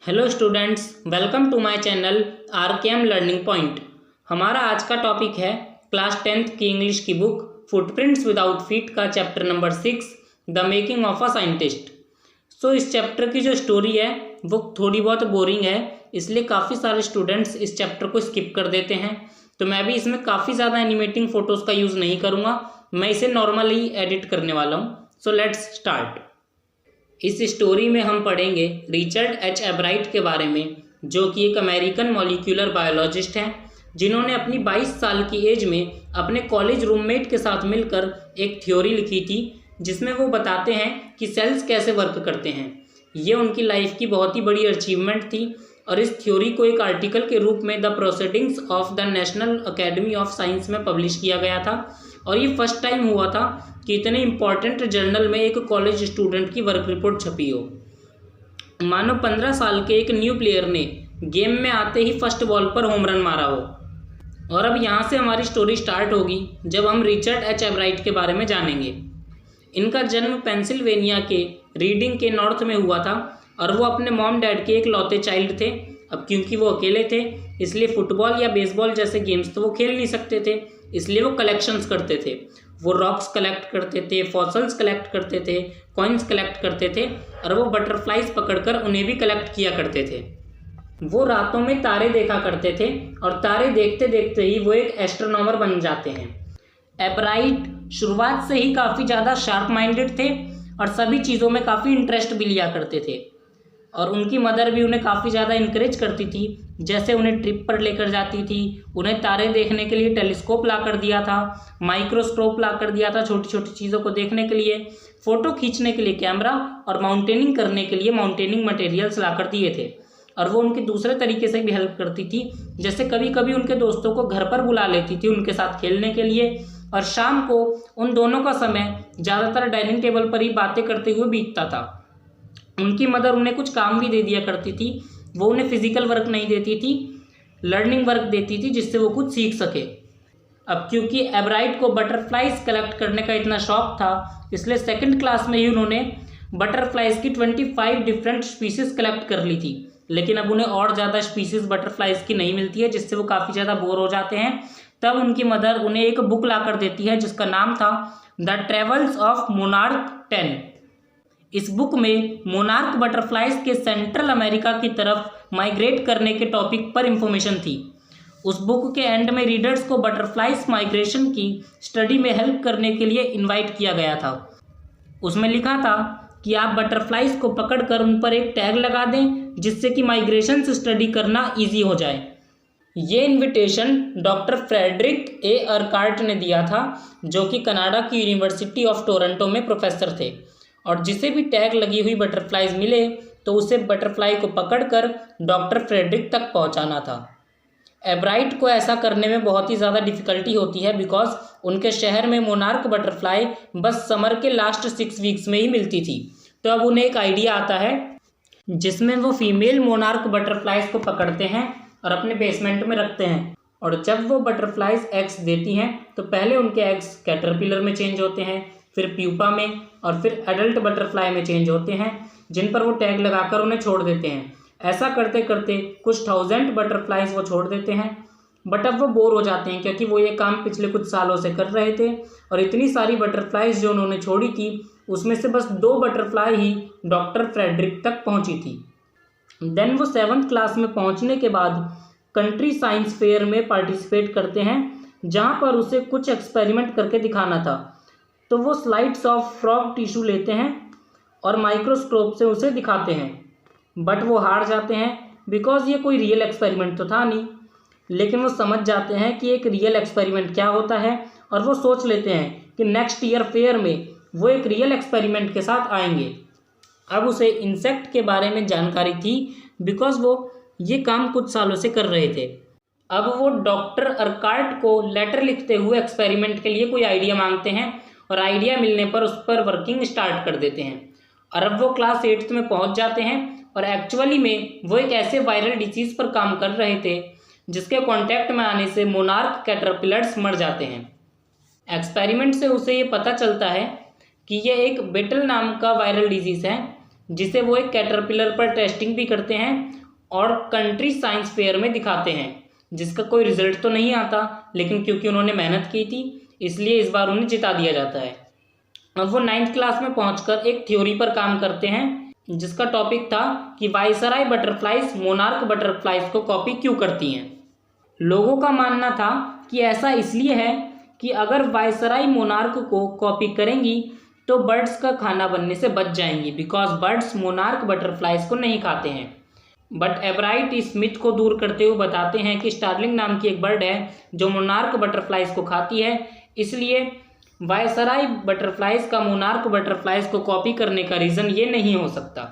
Hello students, welcome to my channel RKM learning point. हमारा आज का टॉपिक है क्लास 10th की इंग्लिश की बुक फुटप्रिंट्स विदाउट फीट का chapter number 6 the making of a scientist. So इस chapter की जो स्टोरी है वो थोड़ी बहुत बोरिंग है, इसलिए काफ़ी सारे स्टूडेंट्स इस चैप्टर को स्किप कर देते हैं। तो मैं भी इसमें काफ़ी ज़्यादा एनिमेटिंग फ़ोटोज़ का यूज़ नहीं करूँगा, मैं इसे नॉर्मली एडिट करने वाला हूँ। So let's start. इस स्टोरी में हम पढ़ेंगे रिचर्ड एच एब्राइट के बारे में, जो कि एक अमेरिकन मॉलिक्यूलर बायोलॉजिस्ट हैं, जिन्होंने अपनी 22 साल की एज में अपने कॉलेज रूममेट के साथ मिलकर एक थ्योरी लिखी थी, जिसमें वो बताते हैं कि सेल्स कैसे वर्क करते हैं। ये उनकी लाइफ की बहुत ही बड़ी अचीवमेंट थी और इस थ्योरी को एक आर्टिकल के रूप में the proceedings of the national academy of science में पब्लिश किया गया था। और ये फर्स्ट टाइम हुआ था कि इतने इम्पॉर्टेंट जर्नल में एक कॉलेज स्टूडेंट की वर्क रिपोर्ट छपी हो। मानो 15 साल के एक न्यू प्लेयर ने गेम में आते ही फर्स्ट बॉल पर होम रन मारा हो। और अब यहाँ से हमारी स्टोरी स्टार्ट होगी जब हम रिचर्ड एच एब्राइट के बारे में जानेंगे। इनका जन्म पेंसिल्वेनिया के रीडिंग के नॉर्थ में हुआ था और वो अपने मॉम डैड के एक लौते चाइल्ड थे। अब क्योंकि वो अकेले थे इसलिए फुटबॉल या बेसबॉल जैसे गेम्स तो वो खेल नहीं सकते थे, इसलिए वो कलेक्शंस करते थे। वो रॉक्स कलेक्ट करते थे, फॉसल्स कलेक्ट करते थे, कॉइन्स कलेक्ट करते थे और वो बटरफ्लाइज पकड़कर उन्हें भी कलेक्ट किया करते थे। वो रातों में तारे देखा करते थे और तारे देखते देखते ही वो एक एस्ट्रोनॉमर बन जाते हैं। एब्राइट शुरुआत से ही काफ़ी ज़्यादा शार्प माइंडेड थे और सभी चीज़ों में काफ़ी इंटरेस्ट भी लिया करते थे। और उनकी मदर भी उन्हें काफ़ी ज़्यादा इनकरेज करती थी, जैसे उन्हें ट्रिप पर लेकर जाती थी, उन्हें तारे देखने के लिए टेलीस्कोप ला कर दिया था, माइक्रोस्कोप ला कर दिया था छोटी छोटी चीज़ों को देखने के लिए, फ़ोटो खींचने के लिए कैमरा और माउंटेनिंग करने के लिए माउंटेनिंग मटेरियल्स ला कर दिए थे। और वो उनके दूसरे तरीके से भी हेल्प करती थी, जैसे कभी कभी उनके दोस्तों को घर पर बुला लेती थी उनके साथ खेलने के लिए। और शाम को उन दोनों का समय ज़्यादातर डाइनिंग टेबल पर ही बातें करते हुए बीतता था। उनकी मदर उन्हें कुछ काम भी दे दिया करती थी। वो उन्हें फिजिकल वर्क नहीं देती थी, लर्निंग वर्क देती थी जिससे वो कुछ सीख सके। अब क्योंकि एब्राइट को बटरफ्लाइज कलेक्ट करने का इतना शौक था, इसलिए सेकंड क्लास में ही उन्होंने बटरफ्लाइज की 25 डिफरेंट स्पीसीज कलेक्ट कर ली थी। लेकिन अब उन्हें और ज़्यादा स्पीसीज बटरफ्लाइज की नहीं मिलती है, जिससे वो काफ़ी ज़्यादा बोर हो जाते हैं। तब उनकी मदर उन्हें एक बुक ला कर देती है जिसका नाम था द ट्रेवल्स ऑफ मोनार्क 10। इस बुक में मोनार्क बटरफ्लाइज के सेंट्रल अमेरिका की तरफ माइग्रेट करने के टॉपिक पर इंफॉर्मेशन थी। उस बुक के एंड में रीडर्स को बटरफ्लाइज माइग्रेशन की स्टडी में हेल्प करने के लिए इनवाइट किया गया था। उसमें लिखा था कि आप बटरफ्लाइज को पकड़कर उन पर एक टैग लगा दें जिससे कि माइग्रेशन से स्टडी करना ईजी हो जाए। ये इन्विटेशन डॉक्टर फ्रेडरिक ए अर्कार्ट ने दिया था, जो कि कनाडा की यूनिवर्सिटी ऑफ टोरंटो में प्रोफेसर थे। और जिसे भी टैग लगी हुई बटरफ्लाइज मिले तो उसे बटरफ्लाई को पकड़कर डॉक्टर फ्रेडरिक तक पहुंचाना था। एब्राइट को ऐसा करने में बहुत ही ज़्यादा डिफ़िकल्टी होती है, बिकॉज उनके शहर में मोनार्क बटरफ्लाई बस समर के लास्ट 6 वीक्स में ही मिलती थी। तो अब उन्हें एक आइडिया आता है जिसमें वो फीमेल मोनार्क बटरफ्लाइज को पकड़ते हैं और अपने बेसमेंट में रखते हैं। और जब वो बटरफ्लाइज एग्स देती हैं तो पहले उनके एग्स कैटरपिलर में चेंज होते हैं, फिर प्यूपा में और फिर एडल्ट बटरफ्लाई में चेंज होते हैं, जिन पर वो टैग लगाकर उन्हें छोड़ देते हैं। ऐसा करते करते कुछ 1000 बटरफ्लाइज वो छोड़ देते हैं। बट अब वो बोर हो जाते हैं क्योंकि वो ये काम पिछले कुछ सालों से कर रहे थे और इतनी सारी बटरफ्लाइज जो उन्होंने छोड़ी थी उसमें से बस 2 बटरफ्लाई ही डॉक्टर फ्रेडरिक तक पहुंची थी। देन वो 7th क्लास में पहुंचने के बाद कंट्री साइंस फेयर में पार्टिसिपेट करते हैं, जहाँ पर उसे कुछ एक्सपेरिमेंट करके दिखाना था। तो वो स्लाइड्स ऑफ फ्रॉग टिश्यू लेते हैं और माइक्रोस्कोप से उसे दिखाते हैं, बट वो हार जाते हैं बिकॉज ये कोई रियल एक्सपेरिमेंट तो था नहीं। लेकिन वो समझ जाते हैं कि एक रियल एक्सपेरिमेंट क्या होता है और वो सोच लेते हैं कि नेक्स्ट ईयर फेयर में वो एक रियल एक्सपेरिमेंट के साथ आएंगे। अब उसे इंसेक्ट के बारे में जानकारी थी बिकॉज वो ये काम कुछ सालों से कर रहे थे। अब वो डॉक्टर अर्कार्ट को लेटर लिखते हुए एक्सपेरिमेंट के लिए कोई आइडिया मांगते हैं और आइडिया मिलने पर उस पर वर्किंग स्टार्ट कर देते हैं। और अब वो क्लास 8th में पहुंच जाते हैं और एक्चुअली में वो एक ऐसे वायरल डिसीज़ पर काम कर रहे थे जिसके कांटेक्ट में आने से मोनार्क कैटरपिलर्स मर जाते हैं। एक्सपेरिमेंट से उसे ये पता चलता है कि ये एक बेटल नाम का वायरल डिजीज़ है जिसे वो एक कैटरपिलर पर टेस्टिंग भी करते हैं और कंट्री साइंस फेयर में दिखाते हैं, जिसका कोई रिजल्ट तो नहीं आता, लेकिन क्योंकि उन्होंने मेहनत की थी इसलिए इस बार उन्हें जिता दिया जाता है। अब वो 9th क्लास में पहुंचकर एक थ्योरी पर काम करते हैं जिसका टॉपिक था कि वायसराय बटरफ्लाइज मोनार्क बटरफ्लाइज को कॉपी क्यों करती हैं। लोगों का मानना था कि ऐसा इसलिए है कि अगर वायसराय मोनार्क को कॉपी करेंगी तो बर्ड्स का खाना बनने से बच जाएंगी, बिकॉज बर्ड्स मोनार्क बटरफ्लाइज को नहीं खाते हैं। बट एवराइट इस मिथ को दूर करते हुए बताते हैं कि स्टार्लिंग नाम की एक बर्ड है जो मोनार्क बटरफ्लाइज को खाती है, इसलिए वायसराय बटरफ्लाइज का मोनार्क बटरफ्लाइज को कॉपी करने का रीज़न ये नहीं हो सकता।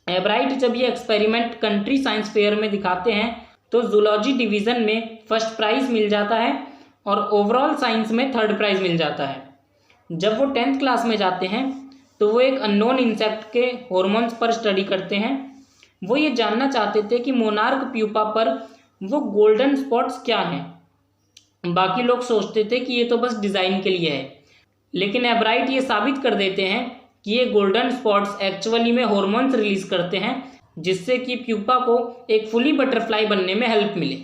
एवराइट जब ये एक्सपेरिमेंट कंट्री साइंस फेयर में दिखाते हैं तो जूलॉजी डिवीज़न में फर्स्ट प्राइज़ मिल जाता है और ओवरऑल साइंस में 3rd प्राइज़ मिल जाता है। जब वो 10th क्लास में जाते हैं तो वो एक अननोन इंसेक्ट के हॉर्मोन्स पर स्टडी करते हैं। वो ये जानना चाहते थे कि मोनार्क प्यूपा पर वो गोल्डन स्पॉट्स क्या हैं। बाकी लोग सोचते थे कि ये तो बस डिज़ाइन के लिए है, लेकिन एवराइट ये साबित कर देते हैं कि ये गोल्डन स्पॉट्स एक्चुअली में हॉर्मोन्स रिलीज करते हैं जिससे कि प्यूपा को एक फुली बटरफ्लाई बनने में हेल्प मिले।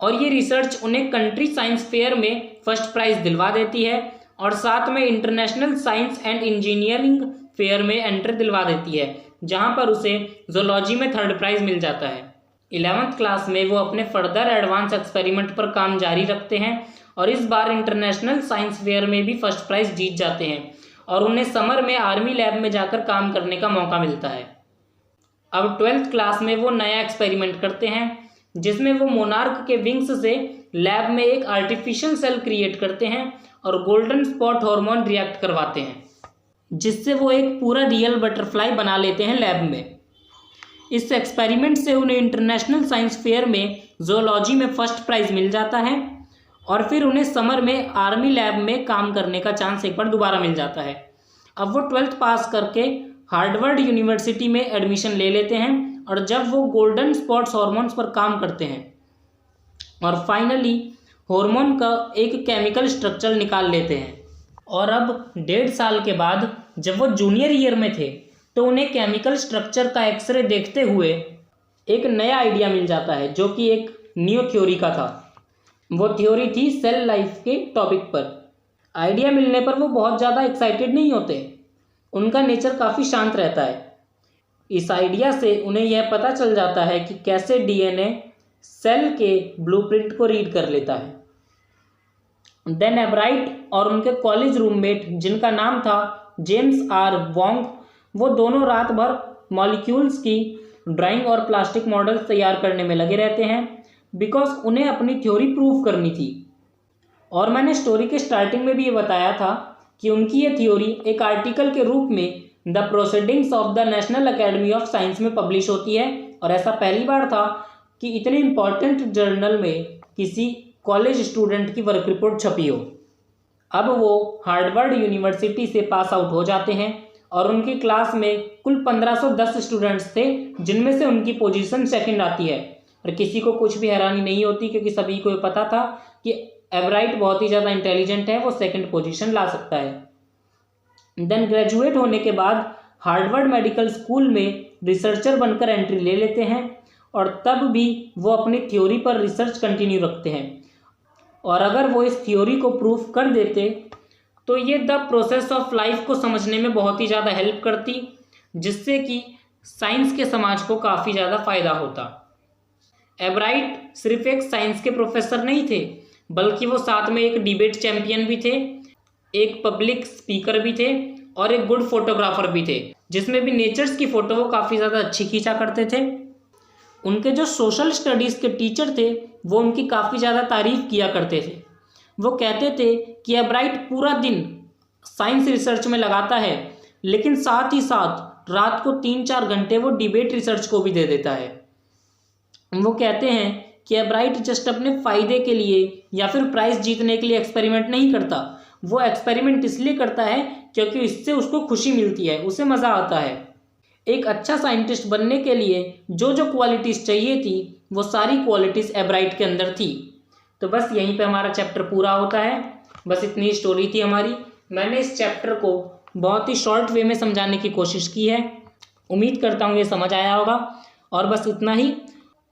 और ये रिसर्च उन्हें कंट्री साइंस फेयर में फर्स्ट प्राइज़ दिलवा देती है और साथ में international science and engineering fair में एंट्री दिलवा देती है, जहाँ पर उसे जूलॉजी में 3rd प्राइज़ मिल जाता है। 11th क्लास में वो अपने फर्दर एडवांस एक्सपेरिमेंट पर काम जारी रखते हैं और इस बार इंटरनेशनल साइंस फेयर में भी फर्स्ट प्राइज़ जीत जाते हैं और उन्हें समर में आर्मी लैब में जाकर काम करने का मौका मिलता है। अब 12th क्लास में वो नया एक्सपेरिमेंट करते हैं जिसमें वो मोनार्क के विंग्स से लैब में एक आर्टिफिशियल सेल क्रिएट करते हैं और गोल्डन स्पॉट हार्मोन रिएक्ट करवाते हैं, जिससे वो एक पूरा रियल बटरफ्लाई बना लेते हैं लैब में। इस एक्सपेरिमेंट से उन्हें इंटरनेशनल साइंस फेयर में जूलॉजी में फर्स्ट प्राइज़ मिल जाता है और फिर उन्हें समर में आर्मी लैब में काम करने का चांस एक बार दोबारा मिल जाता है। अब वो 12th पास करके हार्वर्ड यूनिवर्सिटी में एडमिशन ले लेते हैं और जब वो गोल्डन स्पॉट्स हॉर्मोन्स पर काम करते हैं और फाइनली हार्मोन का एक केमिकल स्ट्रक्चर निकाल लेते हैं। और अब 1.5 साल के बाद जब वो जूनियर ईयर में थे तो उन्हें केमिकल स्ट्रक्चर का एक्सरे देखते हुए एक नया आइडिया मिल जाता है जो कि एक न्यू थ्योरी का था। वो थ्योरी थी सेल लाइफ के टॉपिक पर। आइडिया मिलने पर वो बहुत ज़्यादा एक्साइटेड नहीं होते, उनका नेचर काफ़ी शांत रहता है। इस आइडिया से उन्हें यह पता चल जाता है कि कैसे डीएनए सेल के ब्लूप्रिंट को रीड कर लेता है। देन एवराइट और उनके कॉलेज रूममेट जिनका नाम था जेम्स आर वोंग, वो दोनों रात भर मॉलिक्यूल्स की ड्राइंग और प्लास्टिक मॉडल्स तैयार करने में लगे रहते हैं, बिकॉज उन्हें अपनी थ्योरी प्रूव करनी थी। और मैंने स्टोरी के स्टार्टिंग में भी ये बताया था कि उनकी ये थ्योरी एक आर्टिकल के रूप में the proceedings of the national academy of science में पब्लिश होती है और ऐसा पहली बार था कि इतने इम्पॉर्टेंट जर्नल में किसी कॉलेज स्टूडेंट की वर्क रिपोर्ट छपी हो। अब वो हार्वर्ड यूनिवर्सिटी से पास आउट हो जाते हैं और उनकी क्लास में कुल 1510 स्टूडेंट्स थे, जिनमें से उनकी पोजीशन सेकंड आती है और किसी को कुछ भी हैरानी नहीं होती क्योंकि सभी को पता था कि एवराइट बहुत ही ज़्यादा इंटेलिजेंट है, वो सेकंड पोजीशन ला सकता है। देन ग्रेजुएट होने के बाद हार्वर्ड मेडिकल स्कूल में रिसर्चर बनकर एंट्री ले लेते हैं और तब भी वो अपनी थ्योरी पर रिसर्च कंटिन्यू रखते हैं और अगर वो इस थ्योरी को प्रूफ कर देते तो ये द प्रोसेस ऑफ लाइफ को समझने में बहुत ही ज़्यादा हेल्प करती, जिससे कि साइंस के समाज को काफ़ी ज़्यादा फ़ायदा होता। एवराइट सिर्फ एक साइंस के प्रोफेसर नहीं थे, बल्कि वो साथ में एक डिबेट चैंपियन भी थे, एक पब्लिक स्पीकर भी थे और एक गुड फोटोग्राफर भी थे, जिसमें भी नेचर्स की फ़ोटो वो काफ़ी ज़्यादा अच्छी खींचा करते थे। उनके जो सोशल स्टडीज़ के टीचर थे वो उनकी काफ़ी ज़्यादा तारीफ़ किया करते थे। वो कहते थे कि एवराइट पूरा दिन साइंस रिसर्च में लगाता है, लेकिन साथ ही साथ रात को 3-4 घंटे वो डिबेट रिसर्च को भी दे देता है। वो कहते हैं कि एवराइट जस्ट अपने फ़ायदे के लिए या फिर प्राइज़ जीतने के लिए एक्सपेरिमेंट नहीं करता, वो एक्सपेरिमेंट इसलिए करता है क्योंकि इससे उसको खुशी मिलती है, उसे मज़ा आता है। एक अच्छा साइंटिस्ट बनने के लिए जो जो क्वालिटीज़ चाहिए थी वो सारी क्वालिटीज़ एवराइट के अंदर थी। तो बस यहीं पे हमारा चैप्टर पूरा होता है। बस इतनी स्टोरी थी हमारी। मैंने इस चैप्टर को बहुत ही शॉर्ट वे में समझाने की कोशिश की है। उम्मीद करता हूँ ये समझ आया होगा। और बस इतना ही।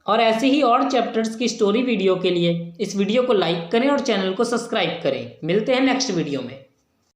और ऐसे ही और चैप्टर्स की स्टोरी वीडियो के लिए इस वीडियो को लाइक करें और चैनल को सब्सक्राइब करें। मिलते हैं नेक्स्ट वीडियो में।